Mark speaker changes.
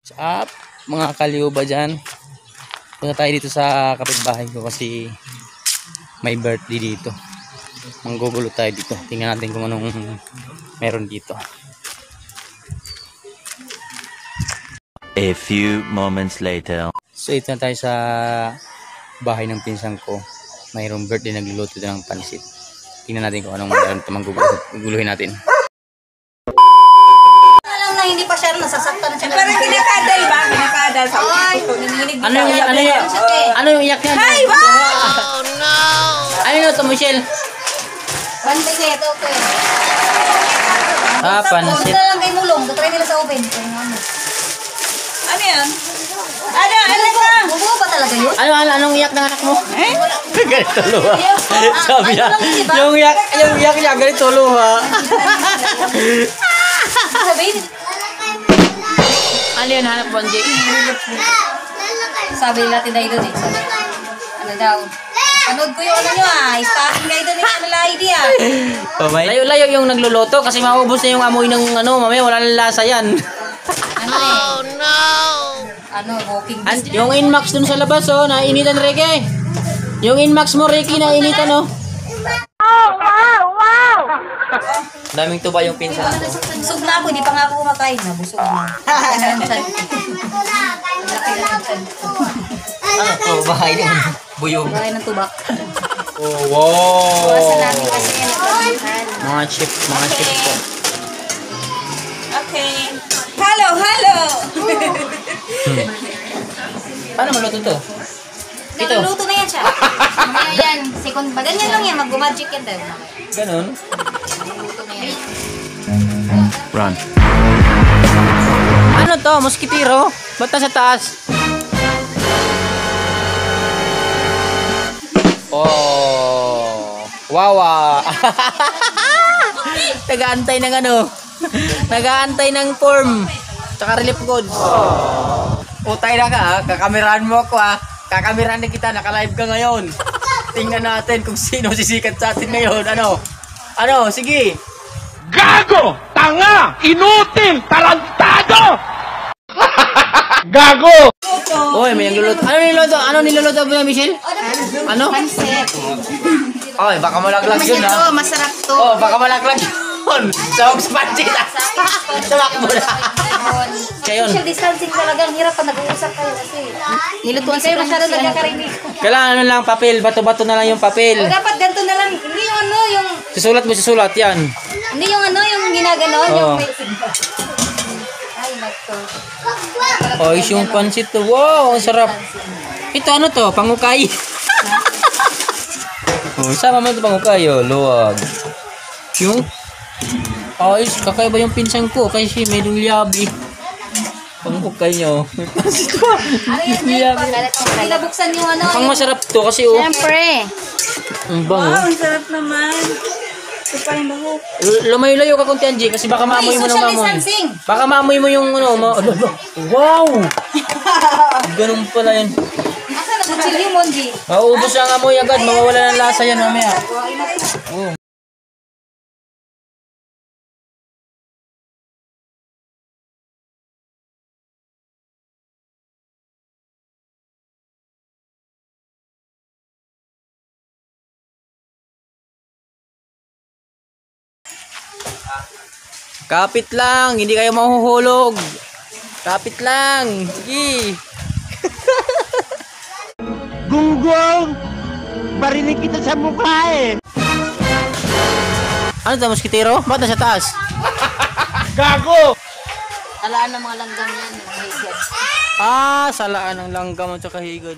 Speaker 1: What's up mga kaliuba dyan? Punta tayo dito sa kapitbahay ko kasi may birthday dito. Manggugulo tayo dito. Tingnan natin kung anong meron dito.
Speaker 2: A few moments later.
Speaker 1: So ito na tayo sa bahay ng pinsan ko. Mayroong birthday, nagluluto din ng pansit. Tingnan natin kung anong meron ito. Mangguguluhin natin.
Speaker 3: Hindi pa siya nasasaktan na siya.
Speaker 4: Parang kinakadal ba? Kinakadal sa ulit.
Speaker 1: Ano yung iyak niya?
Speaker 4: Ay, wow!
Speaker 1: Oh no! Ano yun ito, Michelle?
Speaker 3: Bantay kaya ito, okay.
Speaker 1: Pansit.
Speaker 3: Tapos na lang kay mulong. Try nila sa oven.
Speaker 4: Ano yan? Ano ka?
Speaker 3: Bubuo ba talaga yun?
Speaker 1: Anong iyak ng anak mo? Ganito luha.
Speaker 3: Sabi
Speaker 1: Sabi niya, yung iyak niya, ganito luha.
Speaker 3: Sabihin.
Speaker 1: Ano yun, hanap mo, Angie?
Speaker 3: Sabi nila tinay doon eh. Ano daw? Panood ko yung ano nyo Stacking kayo doon yung idea.
Speaker 1: Layo-layo yung nagluluto kasi maubos na yung amoy ng mamaya wala nang lasa yan.
Speaker 3: Oh no! Ano, walking distance.
Speaker 1: Yung Inmax dun sa labas, nainitan, Ricky. Yung Inmax mo, Ricky, nainitan,
Speaker 4: Wow!
Speaker 1: Daming tuba yung pinsan ko.
Speaker 3: Busog na ako, hindi pa nga ako kumakain. Nabusog na.
Speaker 1: Bahay ng buyong.
Speaker 3: Bahay ng tubak.
Speaker 1: Oh, wow!
Speaker 3: Buwasan namin kasi yan nagpagitan.
Speaker 1: Mga chip po.
Speaker 4: Okay. Hello!
Speaker 1: Paano maluto to? Ito.
Speaker 3: Nagluluto na yan siya. Mamaya yan, second ba? Ganyan lang yan, mag-magic yan tayo.
Speaker 1: Ganun.
Speaker 3: Nagluluto na yan.
Speaker 2: Run.
Speaker 1: Ano to? Mosquitero? Ba't nasa taas? Oh! Wawa! Nag-aantay ng ano? Nag-aantay ng form. Tsaka relief goods. Utay na ka, kakamerahan mo ako Kakamerahan na kita, naka-live ka ngayon. Tingnan natin kung sino sisikat sa atin ngayon. Ano? Sige.
Speaker 5: Gago! Tanga! Inutil! Tarantado! Gago!
Speaker 1: Oy, may niluluto. Ano niluluto mo, Michelle? Ano?
Speaker 3: Pansip.
Speaker 1: Oy, baka malaglag yun, ha?
Speaker 3: Masarap to.
Speaker 1: Oh, baka malaglag yun. Sawag sa pansit. Tumakbo na. Kayon.
Speaker 3: Social distancing talagang hirap pa nag-uusap kayo kasi. Nilutuan kayo masyado nagkakarinig.
Speaker 1: Kailangan lang papel. Bato-bato na lang yung papel.
Speaker 3: O dapat ganito na lang. Hindi yung ano, yung...
Speaker 1: Susulat yan.
Speaker 3: Hindi yung ano, yung ginaganon.
Speaker 1: Oo.
Speaker 3: Yung may... Ay, nagto.
Speaker 1: Oh, yung pansit to. Wow, ang sarap. Ito ano to? Pangukay. Oh, sama mo ito pangukay. Oh, luwag. Yung... Oh, kakaiba yung pinsan ko kasi may lulyabi. Pangukay nyo. May pansit ko.
Speaker 3: Ano yan, Jay? Nabuksan yung ano.
Speaker 1: Ang masarap to kasi
Speaker 3: Siyempre.
Speaker 1: ang bango.
Speaker 4: Wow, ang sarap naman. Ito pa yung bahok.
Speaker 1: Lumayo-layo ka konti, Angie, kasi baka maamoy mo ng
Speaker 3: Social
Speaker 1: mamoy.
Speaker 3: distancing.
Speaker 1: Baka maamoy mo yung ano, wow! Ganun pala yun.
Speaker 3: Asa na kutsilyo mo, Jay?
Speaker 1: Mauubos ang amoy agad, mawawala ng lasa yan mamaya. Oh. Kapit lang, hindi kayo mahuhulog. Kapit lang. Sige.
Speaker 5: Gunggong! Barinig kita sa mukha eh!
Speaker 1: Ano ito, mosquitero? Ba't nasa taas?
Speaker 5: Gago!
Speaker 3: Talaan ng mga langgam yan. Higad.
Speaker 1: Salaan ng langgam at saka higad.